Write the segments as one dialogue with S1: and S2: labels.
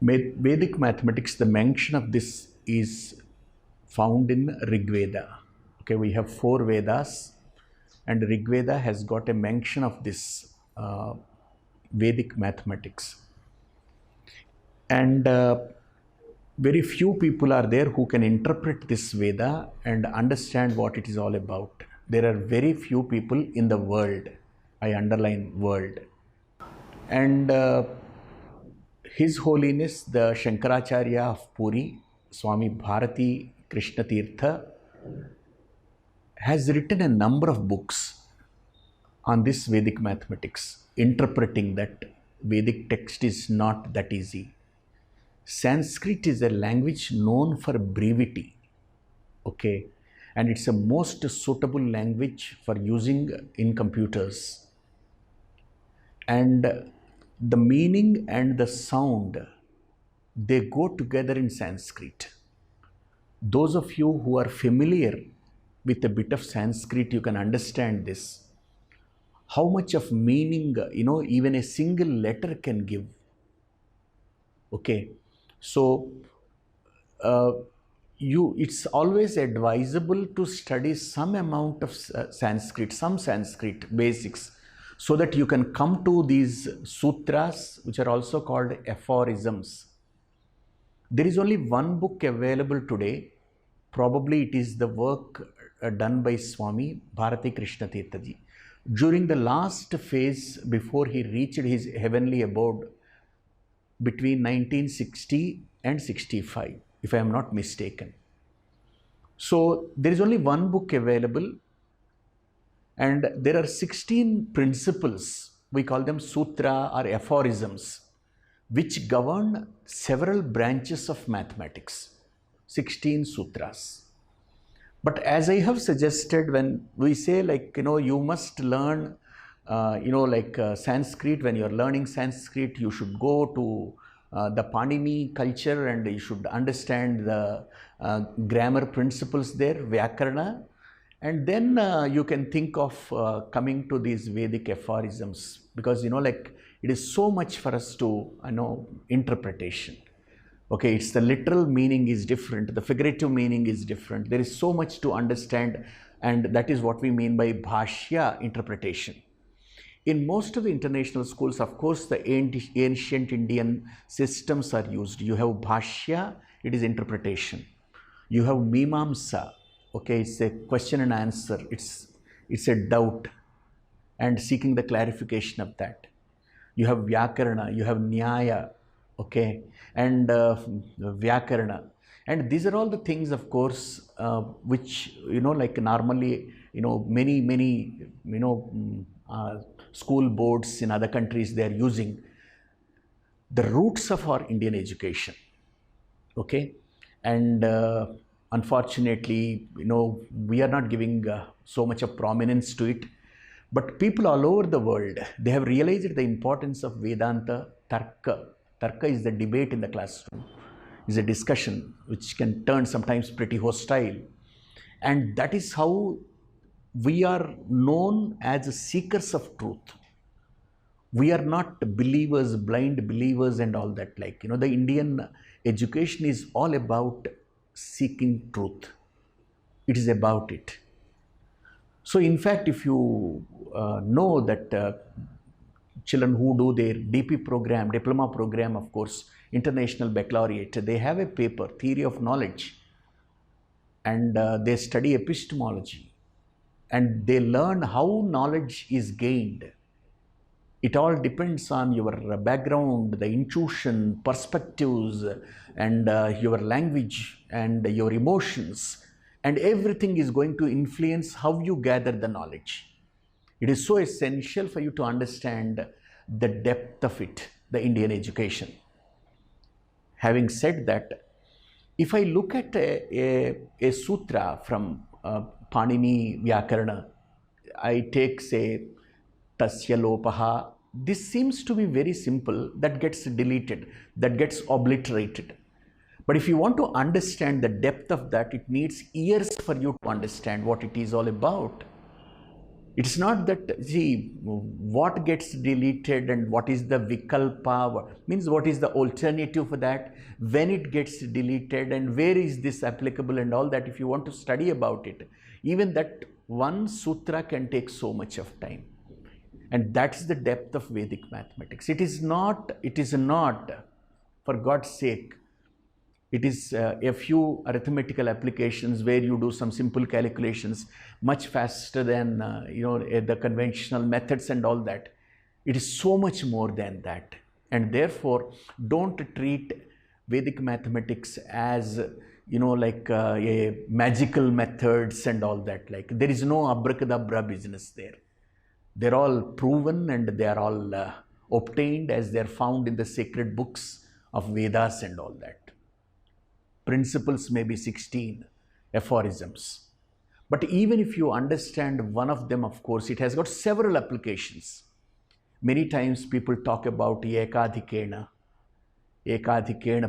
S1: Vedic mathematics, the mention of this is found in Rig Veda. Okay, we have 4 Vedas, and Rig Veda has got a mention of this Vedic mathematics. And very few people are there who can interpret this Veda and understand what it is all about. There are very few people in the world, I underline world. And His Holiness the Shankaracharya of Puri, Swami Bharati Krishna Tirtha, has written a number of books on this Vedic mathematics, interpreting that Vedic text is not that easy. Sanskrit is a language known for brevity, okay, and it's a most suitable language for using in computers. And the meaning and the sound, they go together in Sanskrit. Those of you who are familiar with a bit of Sanskrit, you can understand this. How much of meaning, even a single letter can give. Okay, so it's always advisable to study some amount of Sanskrit, some Sanskrit basics, so that you can come to these sutras, which are also called aphorisms. There is only one book available today. Probably it is the work done by Swami Bharati Krishna Tirtha. During the last phase before he reached his heavenly abode between 1960 and 65, if I am not mistaken. So there is only one book available, and there are 16 principles, we call them sutra or aphorisms, which govern several branches of mathematics. 16 sutras. But as I have suggested, when we say you must learn Sanskrit, when you're learning Sanskrit, you should go to the Panini culture and you should understand the grammar principles there, Vyakarana, and then you can think of coming to these Vedic aphorisms, because it is so much for us to interpretation. Okay, it's the literal meaning is different, the figurative meaning is different. There is so much to understand, and that is what we mean by bhashya interpretation. In most of the international schools, of course, the ancient Indian systems are used. You have bhashya, it is interpretation. You have mimamsa, okay, it's a question and answer. It's a doubt and seeking the clarification of that. You have vyakarana, you have nyaya, okay, and vyakarana. And these are all the things, of course, which, normally, many, school boards in other countries, they are using. The roots of our Indian education, okay, and unfortunately, we are not giving so much of prominence to it. But people all over the world, they have realized the importance of Vedanta, Tarka. Tarka is the debate in the classroom, is a discussion which can turn sometimes pretty hostile. And that is how we are known as seekers of truth. We are not believers, blind believers and all that. The Indian education is all about seeking truth. It is about it. So in fact, if you know that children who do their DP program, diploma program, of course, international baccalaureate, they have a paper, theory of knowledge, and they study epistemology, and they learn how knowledge is gained. It all depends on your background, the intuition, perspectives, and your language and your emotions, and everything is going to influence how you gather the knowledge. It is so essential for you to understand the depth of it, the Indian education. Having said that, if I look at a sutra from Panini Vyakarana, I take, say, Tasya lopaha. This seems to be very simple, that gets deleted, that gets obliterated. But if you want to understand the depth of that, it needs years for you to understand what it is all about. It's not that, see, what gets deleted and what is the vikalpa, means what is the alternative for that, when it gets deleted and where is this applicable and all that. If you want to study about it, even that one sutra can take so much of time. And that's the depth of Vedic mathematics. It is not, for God's sake, it is a few arithmetical applications where you do some simple calculations much faster than the conventional methods and all that. It is so much more than that. And therefore, don't treat Vedic mathematics as like a magical methods and all that. Like, there is no abracadabra business there. They're all proven and they are all obtained as they are found in the sacred books of Vedas and all that. Principles may be 16 aphorisms. But even if you understand one of them, of course, it has got several applications. Many times people talk about ekadhikena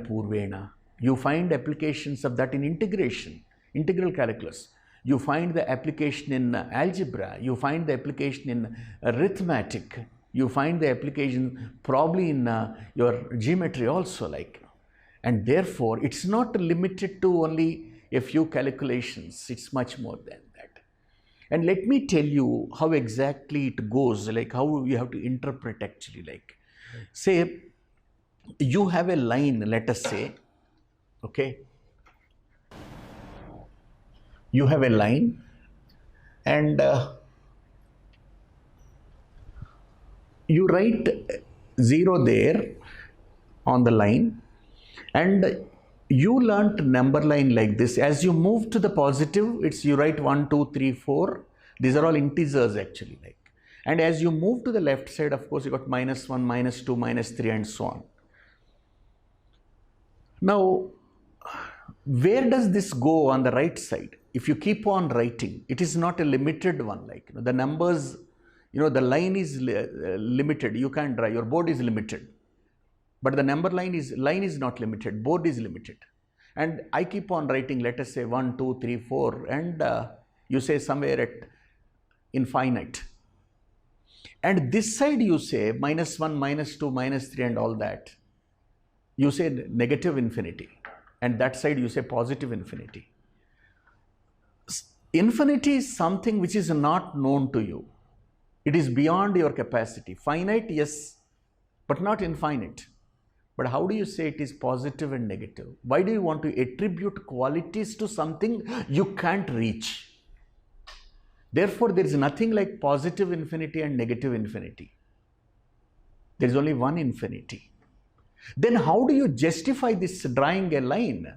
S1: purvena. You find applications of that in integral calculus. You find the application in algebra. You find the application in arithmetic. You find the application probably in your geometry also, like. And therefore, it's not limited to only a few calculations. It's much more than that. And let me tell you how exactly it goes, like how you have to interpret actually. Like, say, you have a line, let us say, okay. You have a line and you write 0 there on the line. And you learnt number line like this. As you move to the positive, it's you write 1, 2, 3, 4. These are all integers actually. Like. And as you move to the left side, of course, you got -1, -2, -3 and so on. Now, where does this go on the right side? If you keep on writing, it is not a limited one. Like, the numbers, the line is limited. You can't draw. Your board is limited. But the number line is not limited, board is limited. And I keep on writing, let us say 1, 2, 3, 4, and you say somewhere at infinite. And this side you say -1, -2, -3 and all that. You say negative infinity. And that side you say positive infinity. Infinity is something which is not known to you. It is beyond your capacity. Finite, yes, but not infinite. But how do you say it is positive and negative? Why do you want to attribute qualities to something you can't reach? Therefore, there is nothing like positive infinity and negative infinity. There is only one infinity. Then how do you justify this drawing a line?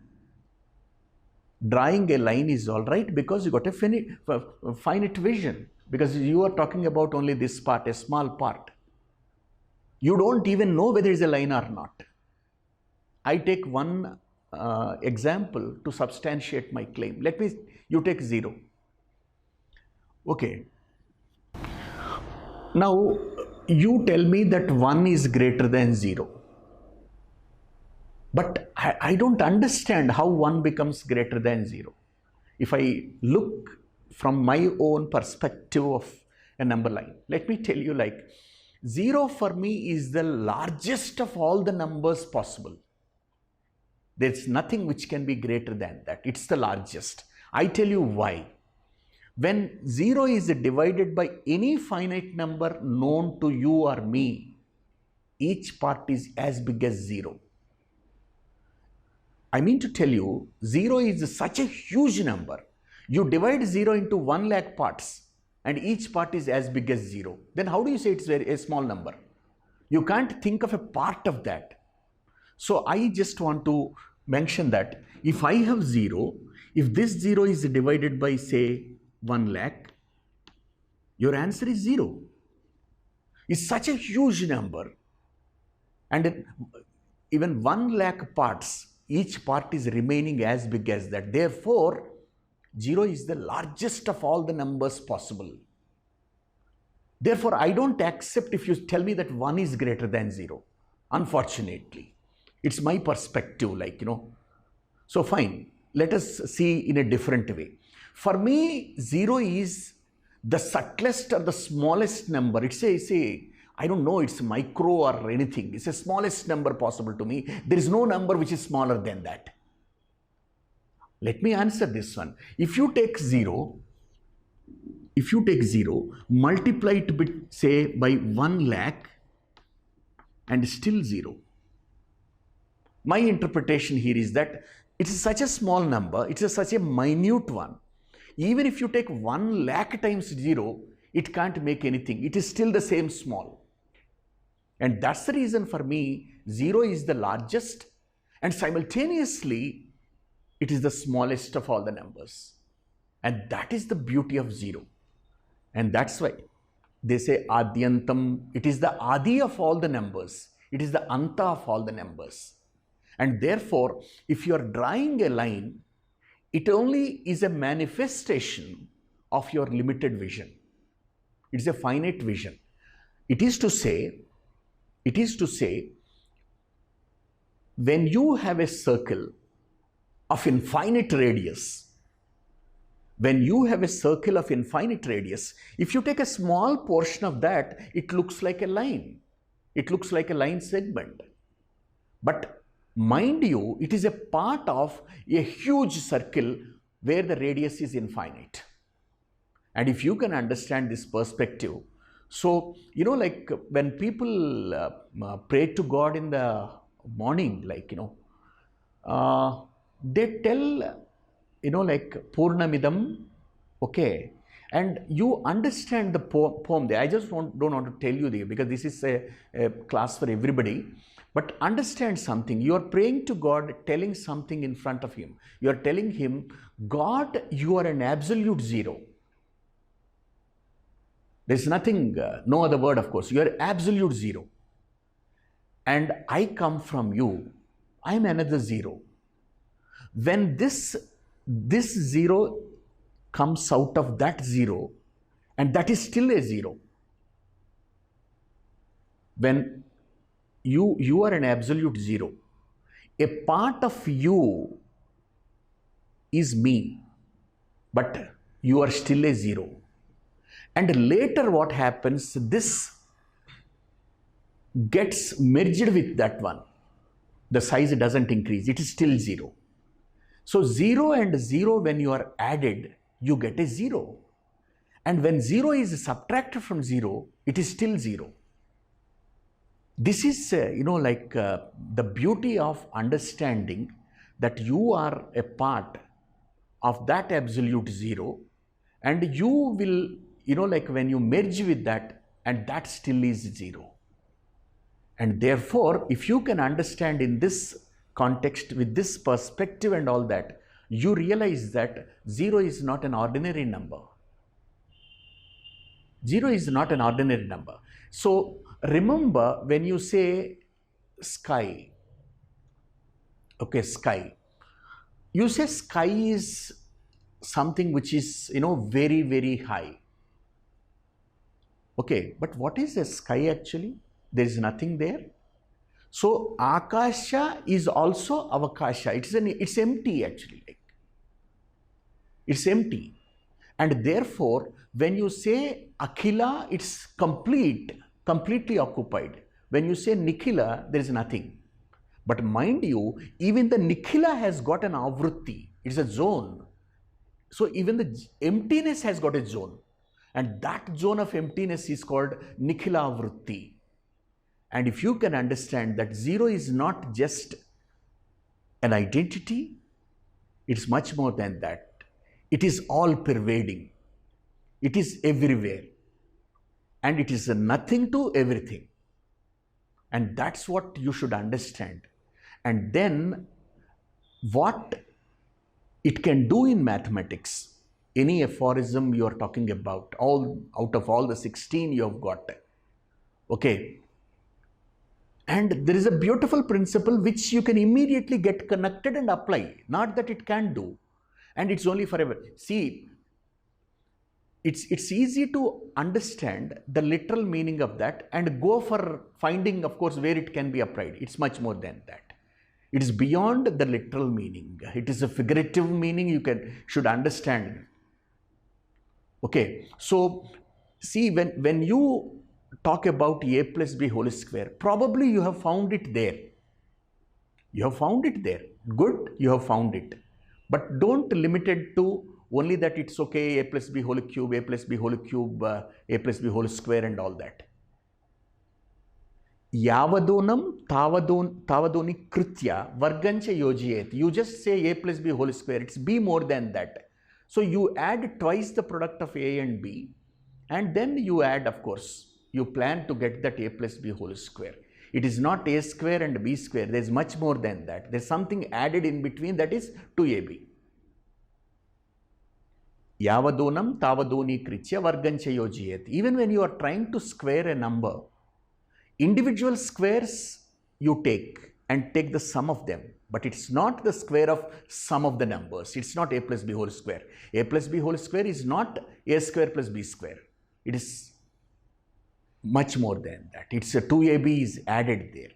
S1: Drawing a line is all right because you got a finite vision. Because you are talking about only this part, a small part. You don't even know whether it is a line or not. I take one example to substantiate my claim. You take 0. Okay. Now, you tell me that 1 is greater than 0. But I don't understand how 1 becomes greater than 0. If I look from my own perspective of a number line, let me tell you, like, 0 for me is the largest of all the numbers possible. There's nothing which can be greater than that. It's the largest. I tell you why. When 0 is divided by any finite number known to you or me, each part is as big as 0. I mean to tell you, 0 is such a huge number. You divide 0 into 1 lakh parts and each part is as big as 0. Then how do you say it's a small number? You can't think of a part of that. So I just want to mention that if I have 0, if this 0 is divided by, say, 1 lakh, your answer is 0. It's such a huge number. And even 1 lakh parts, each part is remaining as big as that. Therefore, 0 is the largest of all the numbers possible. Therefore, I don't accept if you tell me that 1 is greater than 0. Unfortunately. It's my perspective, like, So fine, let us see in a different way. For me, 0 is the subtlest or the smallest number, it's a I don't know, it's micro or anything. It's the smallest number possible to me. There is no number which is smaller than that. Let me answer this one. If you take 0, multiply it with, say, by 1 lakh and still 0. My interpretation here is that it is such a small number, it is such a minute one. Even if you take 1 lakh times 0, it can't make anything. It is still the same small. And that's the reason for me, 0 is the largest and simultaneously it is the smallest of all the numbers. And that is the beauty of 0. And that's why they say Adyantam, it is the Adi of all the numbers. It is the Anta of all the numbers. And therefore, if you are drawing a line, it only is a manifestation of your limited vision. It is a finite vision. It is to say, when you have a circle of infinite radius, if you take a small portion of that, it looks like a line. It looks like a line segment. But mind you, it is a part of a huge circle where the radius is infinite. And if you can understand this perspective, so, like when people pray to God in the morning, they tell, like Purnamidam, okay, and you understand the poem there. I just don't want to tell you there because this is a class for everybody. But understand something. You are praying to God, telling something in front of Him. You are telling Him, God, you are an absolute zero. There's nothing, no other word, of course. You are absolute zero. And I come from you. I am another zero. When this zero comes out of that zero, and that is still a zero. When you are an absolute zero, a part of you is me, but you are still a zero. And later what happens, this gets merged with that one. The size doesn't increase, it is still 0. So 0 and 0, when you are added, you get a 0. And when 0 is subtracted from 0, it is still 0. This is, the beauty of understanding that you are a part of that absolute 0, and you will, when you merge with that, and that still is 0. And therefore, if you can understand in this context, with this perspective and all that, you realize that 0 is not an ordinary number. 0 is not an ordinary number. So remember, when you say sky, okay, sky, you say sky is something which is, very, very high. Okay, but what is a sky actually? There is nothing there. So Akasha is also Avakasha. It's empty actually. It's empty. And therefore, when you say Akhila, it's completely occupied. When you say Nikhila, there is nothing. But mind you, even the Nikhila has got an avrutti. It's a zone. So even the emptiness has got a zone. And that zone of emptiness is called Nikhila avrutti. And if you can understand that 0 is not just an identity, it's much more than that. It is all pervading. It is everywhere. And it is a nothing to everything. And that's what you should understand. And then what it can do in mathematics, any aphorism you are talking about, out of all the 16 you have got. Okay. And there is a beautiful principle which you can immediately get connected and apply. Not that it can do. And it's only forever. See, it's easy to understand the literal meaning of that and go for finding, of course, where it can be applied. It's much more than that. It is beyond the literal meaning. It is a figurative meaning you should understand. Okay, so see, when you talk about a plus b whole square, probably you have found it there. You have found it there. Good, you have found it. But don't limit it to only that it's okay, a plus b whole cube, a plus b whole cube, a plus b whole square and all that. Yavadonam tavadoni kritya vargancha yojiyet. You just say a plus b whole square, it's b more than that. So you add twice the product of a and b, and then you add, of course, you plan to get that a plus b whole square. It is not a square and b square, there is much more than that. There is something added in between, that is 2ab. Yavadonam tavadoni kritya vargancha yojiyet. Even when you are trying to square a number, individual squares you take and take the sum of them, but it's not the square of sum of the numbers. It's not a plus b whole square. A plus b whole square is not a square plus b square. It is much more than that. It's a 2ab is added there.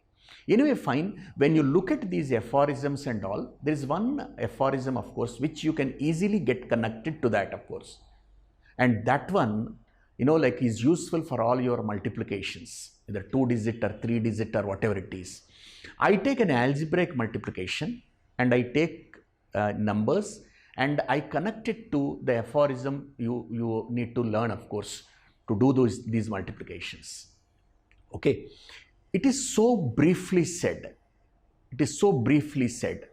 S1: Anyway, fine. When you look at these aphorisms and all, there is one aphorism, of course, which you can easily get connected to that, of course. And that one, like is useful for all your multiplications, either 2-digit or 3-digit or whatever it is. I take an algebraic multiplication and I take numbers and I connect it to the aphorism you need to learn, of course, to do these multiplications. Okay. It is so briefly said. It is so briefly said.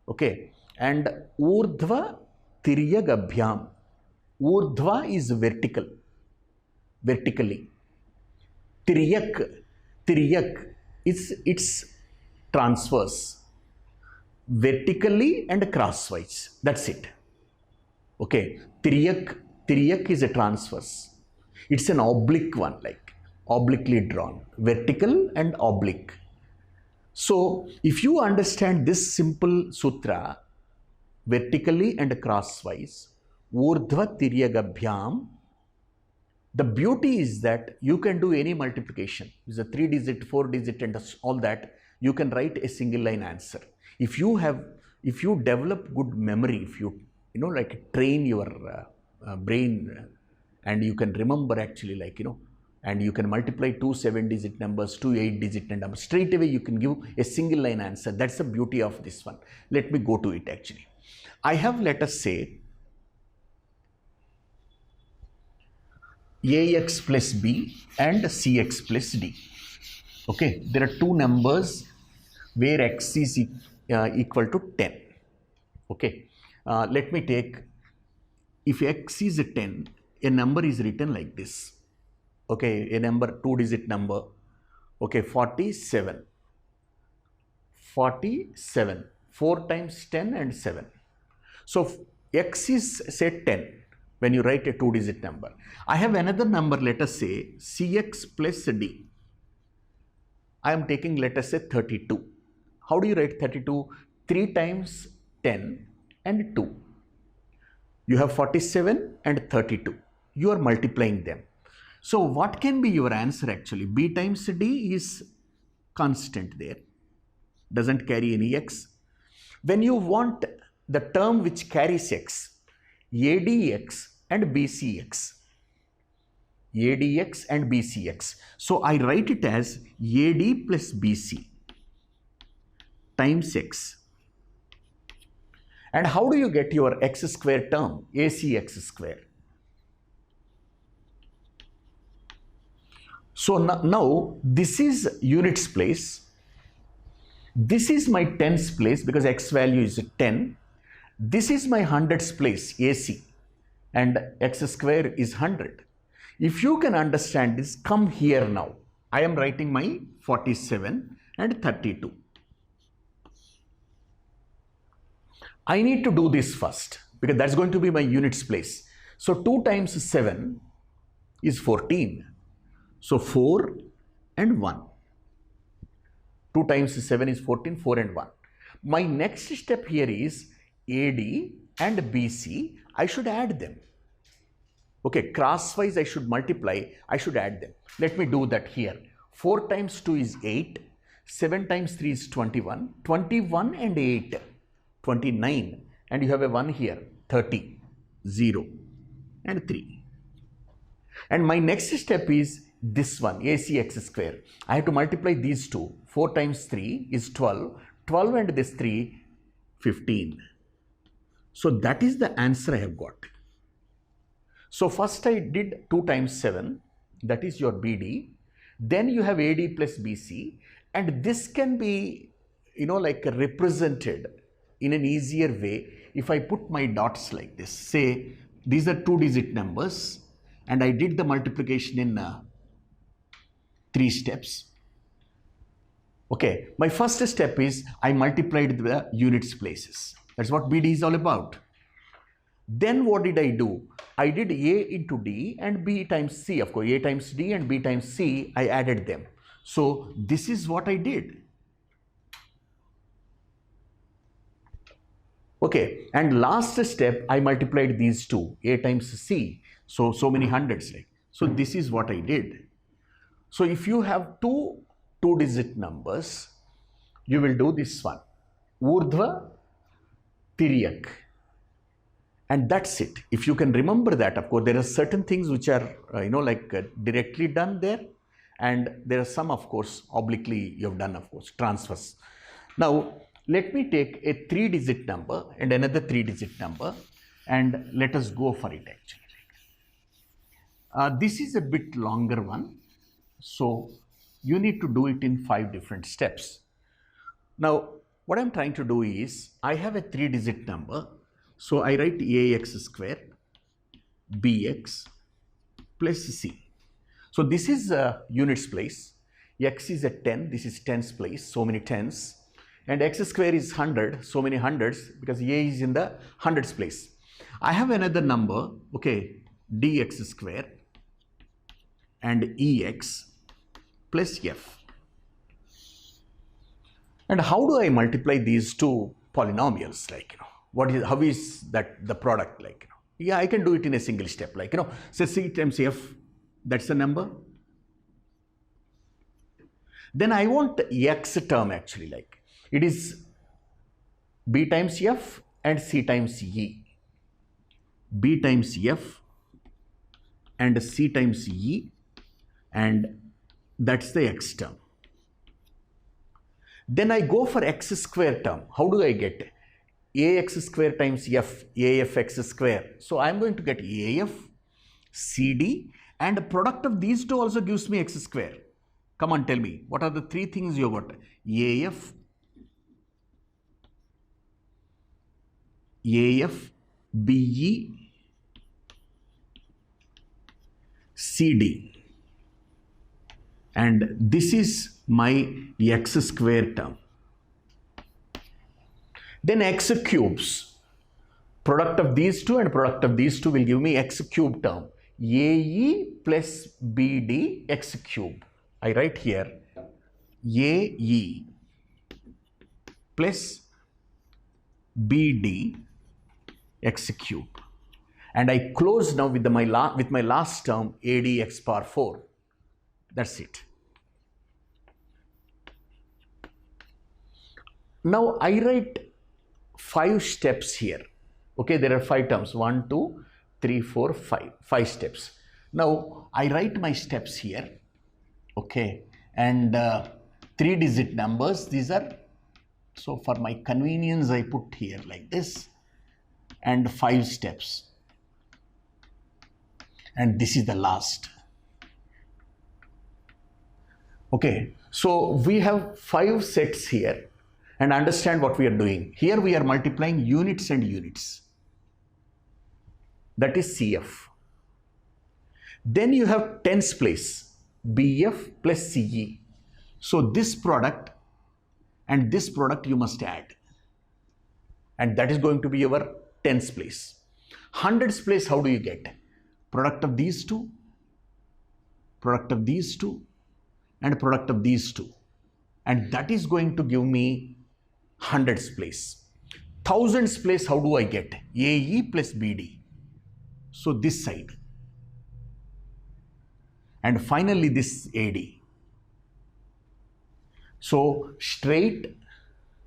S1: Okay. And urdhva tiryagabhyam. Urdhva is vertical. Vertically. Tiryak is its transverse. Vertically and crosswise. That's it. Okay. Tiryak is a transverse. It's an oblique one, like obliquely drawn, vertical and oblique. So if you understand this simple sutra, vertically and crosswise, urdhva tiryagabhyam, the beauty is that you can do any multiplication. It's a 3-digit, 4-digit and all that. You can write a single line answer. If you develop good memory, if you like train your brain and you can remember actually, and you can multiply 2 7-digit numbers, 2 8-digit numbers, straight away you can give a single line answer. That's the beauty of this one. Let me go to it actually. I have, let us say, ax plus b and cx plus d. Okay, there are two numbers where x is equal to 10. Okay, let me take, if x is 10, a number is written like this. Okay, a number, 2-digit number. Okay, 47. 47. 4 times 10 and 7. So x is, say, 10 when you write a 2-digit number. I have another number, let us say cx plus d. I am taking, let us say, 32. How do you write 32? 3 times 10 and 2. You have 47 and 32. You are multiplying them. So what can be your answer actually? B times D is constant there. Doesn't carry any x. When you want the term which carries x, ADX and BCX. ADX and BCX. So I write it as AD plus BC times x. And how do you get your x square term? ACX square. So now this is units place. This is my tens place because x value is 10. This is my hundreds place, AC, and x square is 100. If you can understand this, come here now. I am writing my 47 and 32. I need to do this first because that's going to be my units place. So 2 times 7 is 14. So 4 and 1. 2 times 7 is 14, 4 and 1. My next step here is AD and BC. I should add them. Okay, crosswise I should multiply. I should add them. Let me do that here. 4 times 2 is 8. 7 times 3 is 21. 21 and 8. 29. And you have a 1 here. 30. 0 and 3. And my next step is this one, ACX square. I have to multiply these two. 4 times 3 is 12. 12 and this 3, 15. So that is the answer I have got. So first I did 2 times 7, that is your BD. Then you have AD plus BC, and this can be, like represented in an easier way if I put my dots like this. Say these are 2-digit numbers and I did the multiplication in 3 steps. Okay, my first step is I multiplied the units places. That's what BD is all about. Then what did I do? I did A into D and B times C. Of course, A times D and B times C, I added them. So this is what I did. Okay, and last step, I multiplied these two, A times C. So many hundreds. So this is what I did. So if you have two-digit numbers, you will do this one. Urdhva, Tiryak. And that's it. If you can remember that, of course, there are certain things which are, directly done there. And there are some, of course, obliquely you have done, of course, transfers. Now, let me take a 3-digit number and another 3-digit number and let us go for it actually. This is a bit longer one. So, you need to do it in 5 different steps. Now, what I'm trying to do is, I have a 3-digit number. So I write AX square BX plus C. So this is units place. X is a 10. This is tens place. So many tens. And X square is 100. So many hundreds because A is in the hundreds place. I have another number. Okay. DX square and EX plus F. And how do I multiply these two polynomials? How is that the product Yeah, I can do it in a single step. Say C times F, that's the number. Then I want the X term actually it is B times F and C times E. B times F and C times E, and that's the X term. Then I go for X square term. How do I get AX square times F, AFX square. So I am going to get AF, CD, and the product of these two also gives me X square. Come on, tell me, what are the 3 things you got? AF, BE, CD. And this is my X square term. Then X cubes. Product of these two and product of these two will give me X cube term. AE plus BD X cube. I write here AE plus BD X cube. And I close now with my last term AD X power 4. That's it. Now I write 5 steps here. Okay, there are 5 terms. 1, 2, 3, 4, 5. 5 steps. Now I write my steps here. Okay, and 3-digit numbers. These are, so for my convenience, I put here like this, and 5 steps. And this is the last. Okay, so we have 5 sets here. And understand what we are doing. Here we are multiplying units and units. That is CF. Then you have tens place, BF plus CE. So this product and this product you must add. And that is going to be our tens place. Hundreds place, how do you get? Product of these two, product of these two, and product of these two. And that is going to give me hundreds place. Thousands place, how do I get? AE plus BD. So this side. And finally this AD. So straight,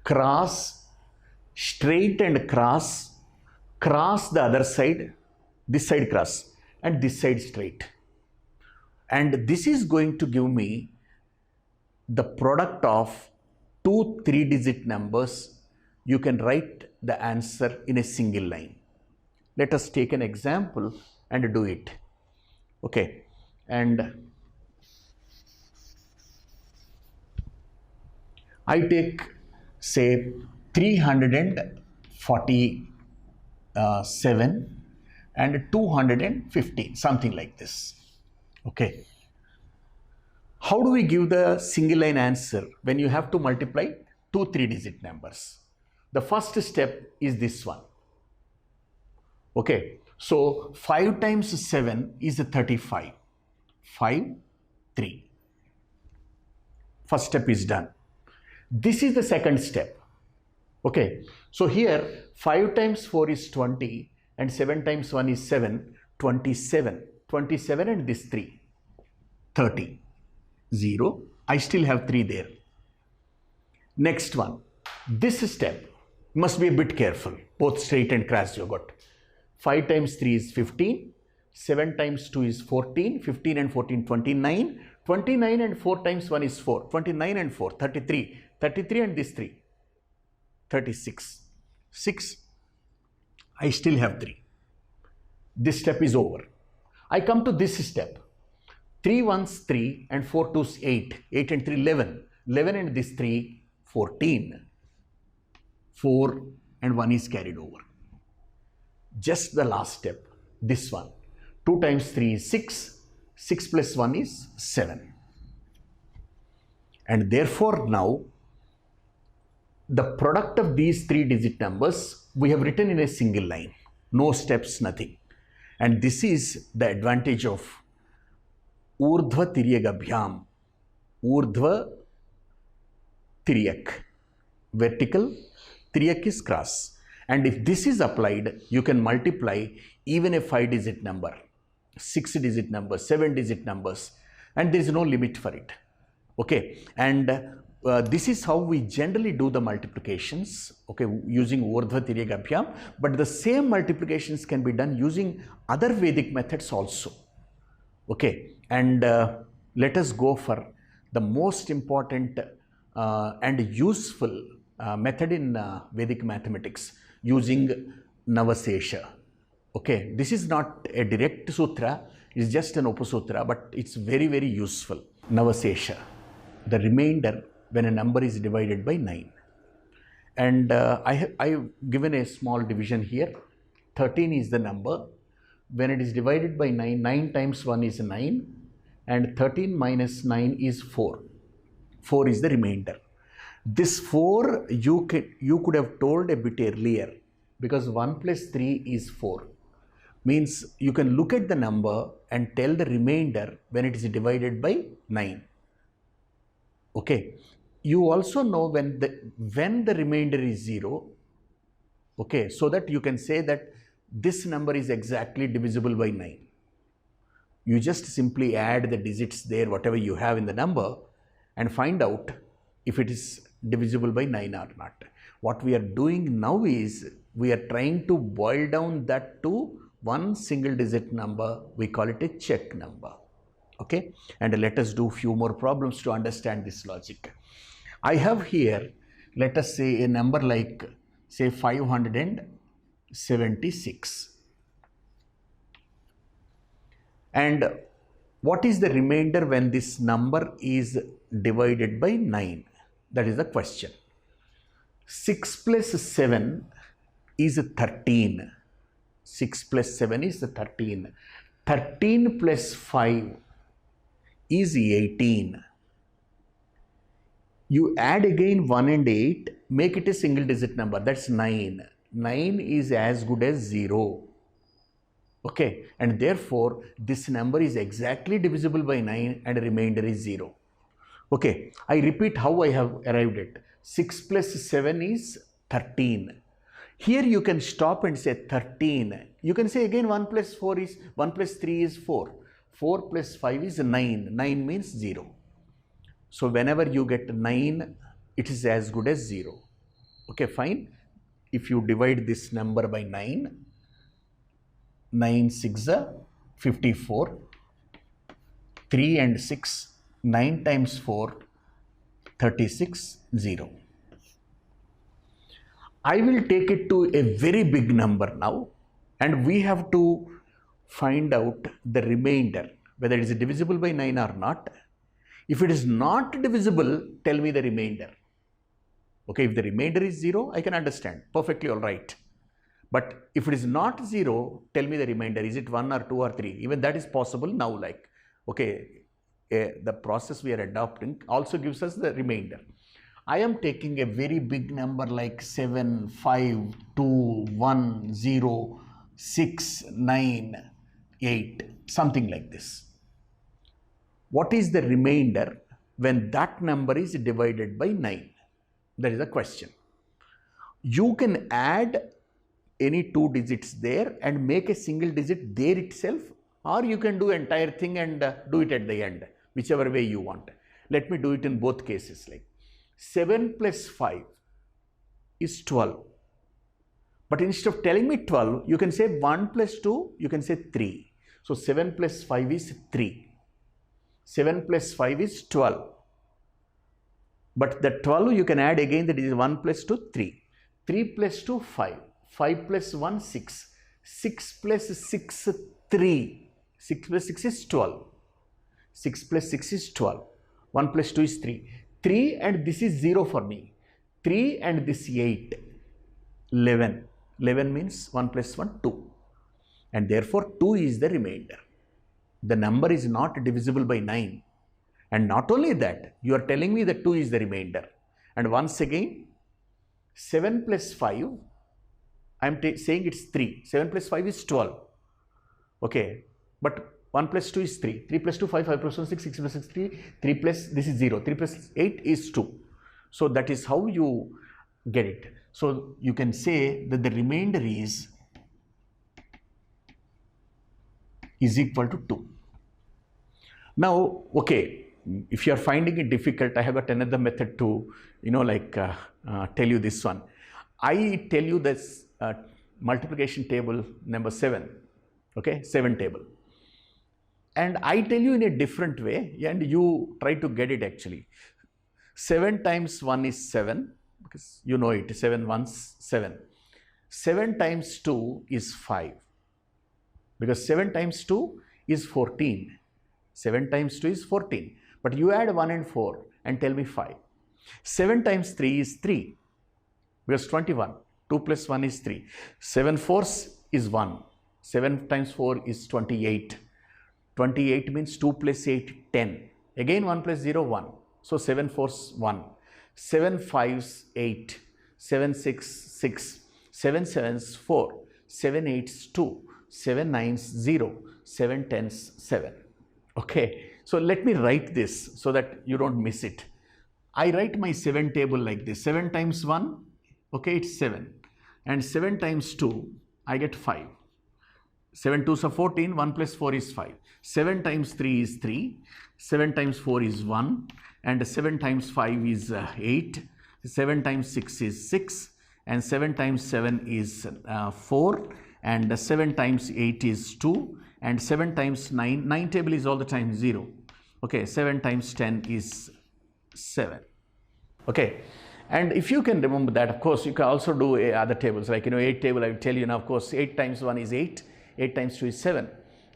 S1: cross, straight and cross the other side, this side cross, and this side straight. and this is going to give me the product of two 3-digit numbers. You can write the answer in a single line. Let us take an example and do it. Okay, and I take, say, 347 and 215, something like this. Okay, how do we give the single line answer when you have to multiply two 3-digit numbers? The first step is this one. Okay, so 5 times 7 is 35. 5, 3. First step is done. This is the second step. Okay, so here 5 times 4 is 20 and 7 times 1 is 7, 27. 27 and this 3, 30. 0, I still have 3 there. Next one, this step, must be a bit careful, both straight and cross you got. 5 times 3 is 15, 7 times 2 is 14, 15 and 14, 29, 29 and 4 times 1 is 4, 29 and 4, 33, 33 and this 3, 36, 6, I still have 3. This step is over. I come to this step. 3 ones 3 and 4 twos 8, 8 and 3 11, 11 and this 3 14, 4 and 1 is carried over. Just the last step, this one, 2 times 3 is 6, 6 plus 1 is 7. And therefore now, the product of these 3-digit numbers we have written in a single line, no steps, nothing. And this is the advantage of ऊर्ध्व तिर्यक अभ्याम. ऊर्ध्व तिर्यक, vertical, तिर्यक is cross. And if this is applied, you can multiply even a 5-digit number, 6-digit number, 7-digit numbers, and there is no limit for it. Okay, and this is how we generally do the multiplications, okay, using ऊर्ध्व तिर्यक अभ्याम. But the same multiplications can be done using other Vedic methods also. Okay, and let us go for the most important and useful method in Vedic mathematics, using Navasesha. Okay, this is not a direct sutra, it's just an Upasutra, but it's very, very useful. Navasesha, the remainder when a number is divided by 9. And I have given a small division here. 13 is the number. When it is divided by 9, 9 times 1 is 9, and 13 minus 9 is 4. 4 is the remainder. This 4 you could have told a bit earlier, because 1 plus 3 is 4. Means you can look at the number and tell the remainder when it is divided by 9. Okay. You also know when the remainder is 0. Okay, so that you can say that this number is exactly divisible by 9. You just simply add the digits there, whatever you have in the number, and find out if it is divisible by 9 or not. What we are doing now is we are trying to boil down that to one single digit number. We call it a check number. Okay, and let us do few more problems to understand this logic. I have here, let us say, a number like, say, 576. And what is the remainder when this number is divided by 9? That is the question. 6 plus 7 is 13. 6 plus 7 is 13. 13 plus 5 is 18. You add again 1 and 8, make it a single digit number, that's 9. 9 is as good as 0. Okay, and therefore this number is exactly divisible by 9 and remainder is 0. Okay, I repeat how I have arrived at 6 plus 7 is 13. Here you can stop and say 13. You can say again 1 plus 4 is 1 plus 3 is 4. 4 plus 5 is 9. 9 means 0. So whenever you get 9, it is as good as 0. Okay, fine. If you divide this number by 9, 9 6 54, 3 and 6, 9 times 4, 36, 0. I will take it to a very big number now, and we have to find out the remainder, whether it is divisible by 9 or not. If it is not divisible, tell me the remainder. Okay, if the remainder is 0, I can understand, perfectly all right. But if it is not 0, tell me the remainder. Is it 1 or 2 or 3? Even that is possible now, like, okay, the process we are adopting also gives us the remainder. I am taking a very big number like 7, 5, 2, 1, 0, 6, 9, 8, something like this. What is the remainder when that number is divided by 9? That is the question. You can add any 2 digits there and make a single digit there itself, or you can do entire thing and do it at the end, whichever way you want. Let me do it in both cases. Like 7 plus 5 is 12. But instead of telling me 12, you can say 1 plus 2, you can say 3. So 7 plus 5 is 3. 7 plus 5 is 12. But the 12 you can add again, that is 1 plus 2, 3. 3 plus 2, 5. 5 plus 1, 6. 6 plus 6, 3. 6 plus 6 is 12. 6 plus 6 is 12. 1 plus 2 is 3. 3 and this is 0 for me. 3 and this 8. 11. 11 means 1 plus 1, 2. And therefore 2 is the remainder. The number is not divisible by 9. And not only that, you are telling me that 2 is the remainder. And once again, 7 plus 5, I am saying it's 3. 7 plus 5 is 12. Okay, but 1 plus 2 is 3. 3 plus 2, 5. 5 plus 1, 6. 6 plus 6, 3. 3 plus, this is 0. 3 plus 8 is 2. So that is how you get it. So you can say that the remainder is equal to 2. Now, okay, if you are finding it difficult, I have got another method to, tell you this one. I tell you this multiplication table number 7, okay, 7 table. And I tell you in a different way, and you try to get it actually. 7 times 1 is 7, because you know it, 7 ones 7. 7 times 2 is 5, because 7 times 2 is 14. 7 times 2 is 14. But you add 1 and 4 and tell me 5. 7 times 3 is 3, because 21. 2 plus 1 is 3. 7 fours is 1. 7 times 4 is 28. 28 means 2 plus 8, 10. Again 1 plus 0, 1. So 7 fours, 1. 7 fives, 8. 7 6, 6. 7 sevens, 4. 7 eights, 2. 7 nines, 0. 7 tens, 7. Okay. So let me write this so that you don't miss it. I write my 7 table like this. 7 times 1, okay, it's 7. And 7 times 2, I get 5. 7 2s are 14, 1 plus 4 is 5. 7 times 3 is 3. 7 times 4 is 1. And 7 times 5 is 8. 7 times 6 is 6. And 7 times 7 is 4. And 7 times 8 is 2. And 7 times 9, 9 table is all the time 0. Okay, 7 times 10 is 7. Okay, and if you can remember that, of course, you can also do other tables, like, 8 table, I will tell you now, of course, 8 times 1 is 8, 8 times 2 is 7,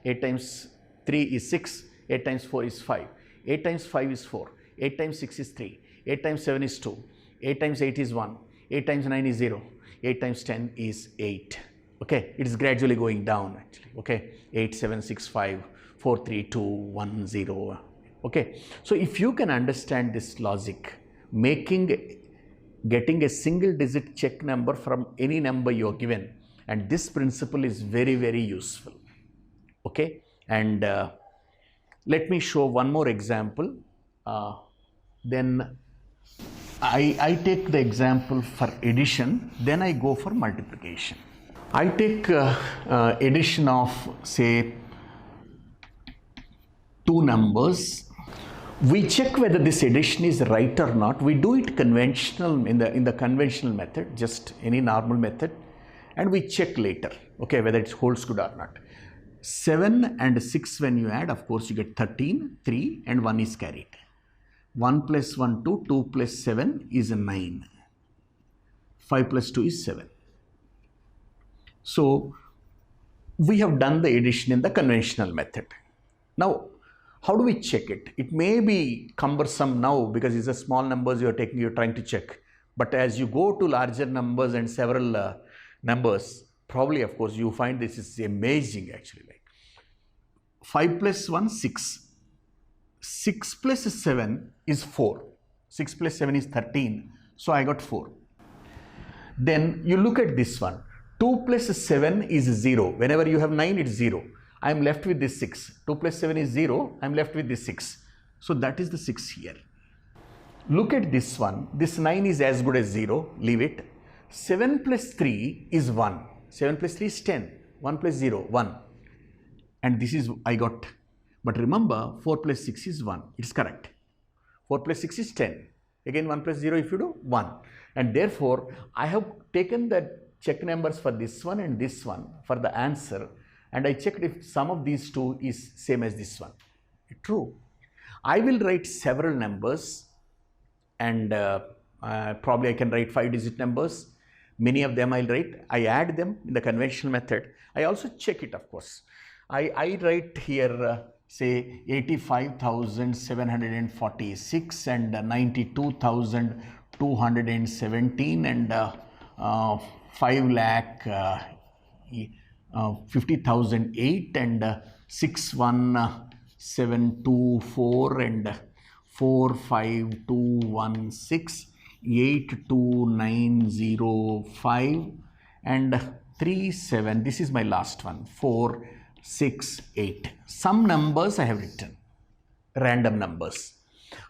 S1: 8 times 3 is 6, 8 times 4 is 5, 8 times 5 is 4, 8 times 6 is 3, 8 times 7 is 2, 8 times 8 is 1, 8 times 9 is 0, 8 times 10 is 8. Okay, it is gradually going down actually. Okay, 8, 7, 6, 5, 4, 3, 2, 1, 0. Okay, so if you can understand this logic, getting a single digit check number from any number you are given, and this principle is very, very useful. Okay, and let me show one more example. Then I take the example for addition, then I go for multiplication. I take addition of, say, 2 numbers. We check whether this addition is right or not. We do it conventional, in the conventional method, just any normal method, and we check later, okay, whether it holds good or not. 7 and 6 when you add, of course, you get 13, 3 and 1 is carried. 1 plus 1, 2, 2 plus 7 is 9. 5 plus 2 is 7. So, we have done the addition in the conventional method. Now, how do we check it? It may be cumbersome now because it's a small numbers you're trying to check. But as you go to larger numbers and several numbers, probably, of course, you find this is amazing actually. Like 5 plus 1, 6. 6 plus 7 is 4. 6 plus 7 is 13. So I got 4. Then you look at this one. 2 plus 7 is 0. Whenever you have 9, it's 0. I am left with this 6. 2 plus 7 is 0. I am left with this 6. So that is the 6 here. Look at this one. This 9 is as good as 0. Leave it. 7 plus 3 is 1. 7 plus 3 is 10. 1 plus 0, 1. And this is I got. But remember, 4 plus 6 is 1. It's correct. 4 plus 6 is 10. Again, 1 plus 0 if you do, 1. And therefore, I have taken the check numbers for this one and this one for the answer. And I checked if some of these two is same as this one. True. I will write several numbers and probably I can write 5-digit numbers. Many of them I'll write. I add them in the conventional method. I also check it, of course. I write here say 85,746 and 92,217 and 5,50,008 and 61,724 and 45216, 82905 and 37. This is my last one, 468. Some numbers I have written, random numbers.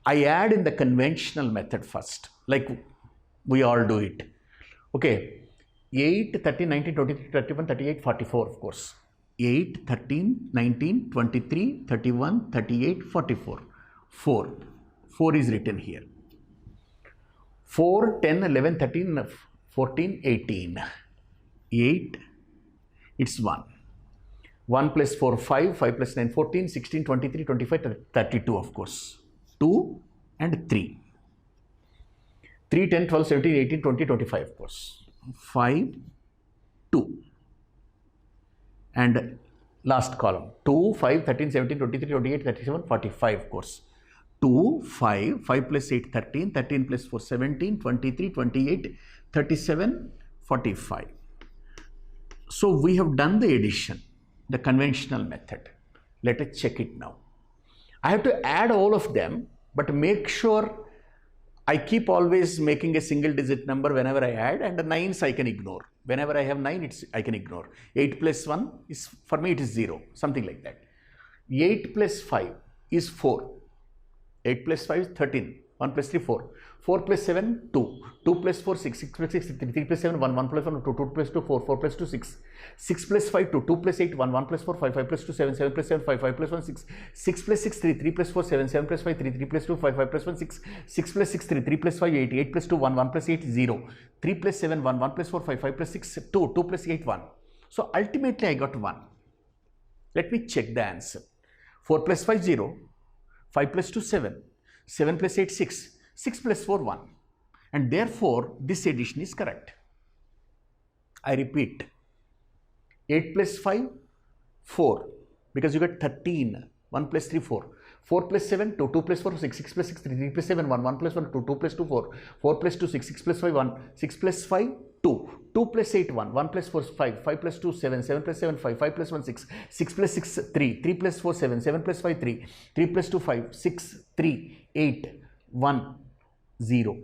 S1: I add in the conventional method first, like we all do it. Okay, 8, 13, 19, 23, 31, 38, 44, of course. 8, 13, 19, 23, 31, 38, 44. 4. 4 is written here. 4, 10, 11, 13, 14, 18. 8, it's 1. 1 plus 4, 5, 5 plus 9, 14, 16, 23, 25, 32, of course. 2 and 3. 3, 10, 12, 17, 18, 20, 25, of course. 5, 2. And last column, 2, 5, 13, 17, 23, 28, 37, 45, of course. 2, 5, 5 plus 8, 13, 13 plus 4, 17, 23, 28, 37, 45. So we have done the addition, the conventional method. Let us check it now. I have to add all of them, but make sure I keep always making a single digit number whenever I add, and the 9s I can ignore. Whenever I have 9, I can ignore. 8 plus 1 is, for me it is 0, something like that. 8 plus 5 is 4. 8 plus 5 is 13. 1 plus 3, 4. 4 plus 7, 2. 2 plus 4, 6. 6 plus 6, 3. 3 plus 7, 1. 1 plus 1, 2. 2 plus 2, 4. 4 plus 2, 6. 6 plus 5, 2. 2 plus 8, 1. 1 plus 4, 5. 5 plus 2, 7. 7 plus 7, 5. 5 plus 1, 6. 6 plus 6, 3. 3 plus 4, 7. 7 plus 5, 3. 3 plus 2, 5. 5 plus 1, 6. 6 plus 6, 3. 3 plus 5, 8. 8 plus 2, 1. 1 plus 8, 0. 3 plus 7, 1. 1 plus 4, 5. 5 plus 6, 2. 2 plus 8, 1. So ultimately I got 1. Let me check the answer. 4 plus 5, 0. 5 plus 2, 7. 7 plus 8, 6. 6 plus 4, 1. And therefore, this addition is correct. I repeat. 8 plus 5, 4. Because you get 13. 1 plus 3, 4. 4 plus 7, 2. 2 plus 4, 6. 6 plus 6, 3. 3 plus 7, 1. 1 plus 1, 2. 2 plus 2, 4. 4 plus 2, 6. 6 plus 5, 1. 6 plus 5, 2. 2 plus 8, 1. 1 plus 4, 5. 5 plus 2, 7. 7 plus 7, 5. 5 plus 1, 6. 6 plus 6, 3. 3 plus 4, 7. 7 plus 5, 3. 3 plus 2, 5. 6, 3, 8, 1, 0.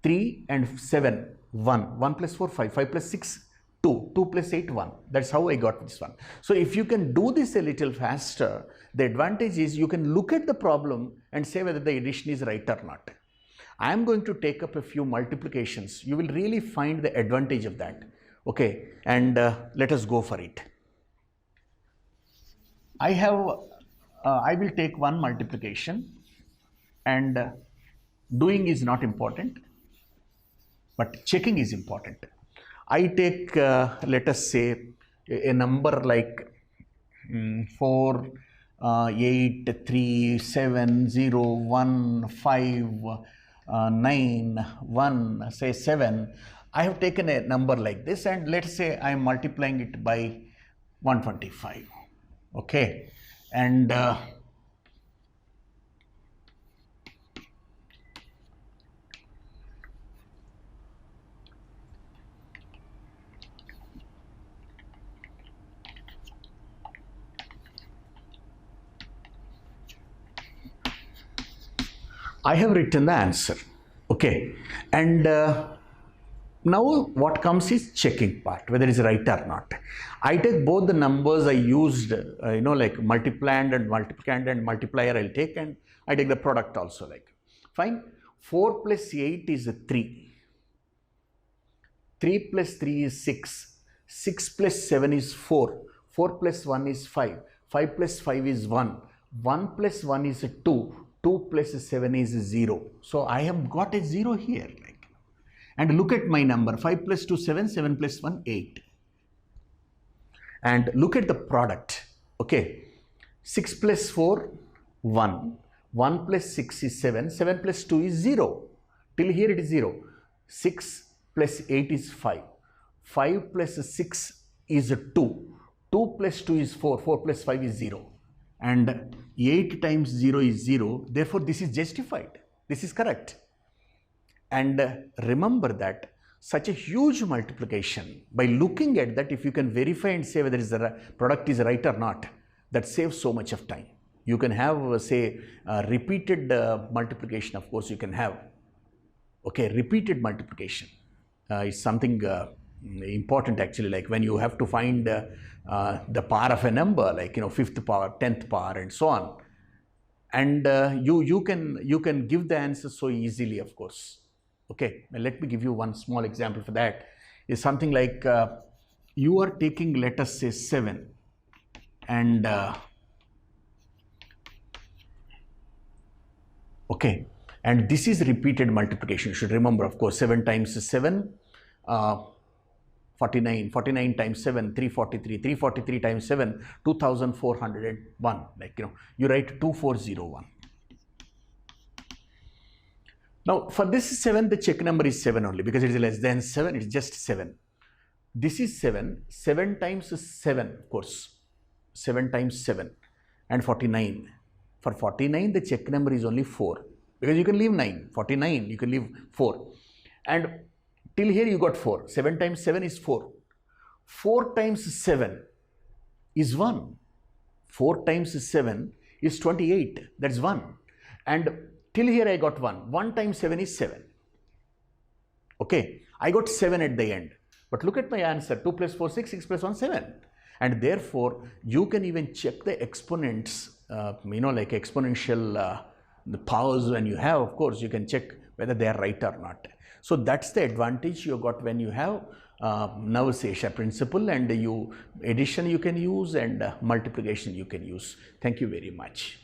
S1: 3 and 7, 1. 1 plus 4, 5. 5 plus 6, 2. 2 plus 8, 1. That's how I got this one. So if you can do this a little faster, the advantage is you can look at the problem and say whether the addition is right or not. I am going to take up a few multiplications. You will really find the advantage of that. Okay, and let us go for it. I will take one multiplication, and doing is not important, but checking is important. I take, let us say, a number like 4, 8, 3, 7, 0, 1, 5, 9, 1, say 7. I have taken a number like this, and let's say I am multiplying it by 125. Okay, and I have written the answer. Okay, and now what comes is checking part, whether it's right or not. I take both the numbers I used, like multiplicand and multiplicand and multiplier I'll take, and I take the product also, like. Fine. 4 plus 8 is 3. 3 plus 3 is 6. 6 plus 7 is 4. 4 plus 1 is 5. 5 plus 5 is 1. 1 plus 1 is 2. 2 plus 7 is 0. So I have got a 0 here. Like. And look at my number. 5 plus 2, 7. 7 plus 1, 8. And look at the product. Okay. 6 plus 4, 1. 1 plus 6 is 7. 7 plus 2 is 0. Till here it is 0. 6 plus 8 is 5. 5 plus 6 is 2. 2 plus 2 is 4. 4 plus 5 is 0. And 8 times 0 is 0. Therefore, this is justified. This is correct. And remember that such a huge multiplication, by looking at that, if you can verify and say whether the product is right or not, that saves so much of time. You can have, say, repeated multiplication, of course, you can have. Okay, repeated multiplication is something important actually, like when you have to find the power of a number, like, 5th power, 10th power, and so on. And you can give the answer so easily, of course. Okay, now let me give you one small example for that. Is something like you are taking, let us say, 7, and okay, and this is repeated multiplication. You should remember, of course, 7 times 7, 49, 49 times 7, 343, 343 times 7, 2401. Like, you write 2401. Now, for this 7, the check number is 7 only, because it is less than 7, it's just 7. This is 7, 7 times 7, of course, 7 times 7, and 49. For 49, the check number is only 4, because you can leave 9. 49, you can leave 4. And till here you got 4. 7 times 7 is 4. 4 times 7 is 1. 4 times 7 is 28. That's 1. And till here I got 1. 1 times 7 is 7. Okay, I got 7 at the end. But look at my answer. 2 plus 4, 6. 6 plus 1, 7. And therefore, you can even check the exponents, like exponential the powers when you have, of course, you can check whether they are right or not. So that's the advantage you got when you have Navasesha principle, and addition you can use, and multiplication you can use. Thank you very much.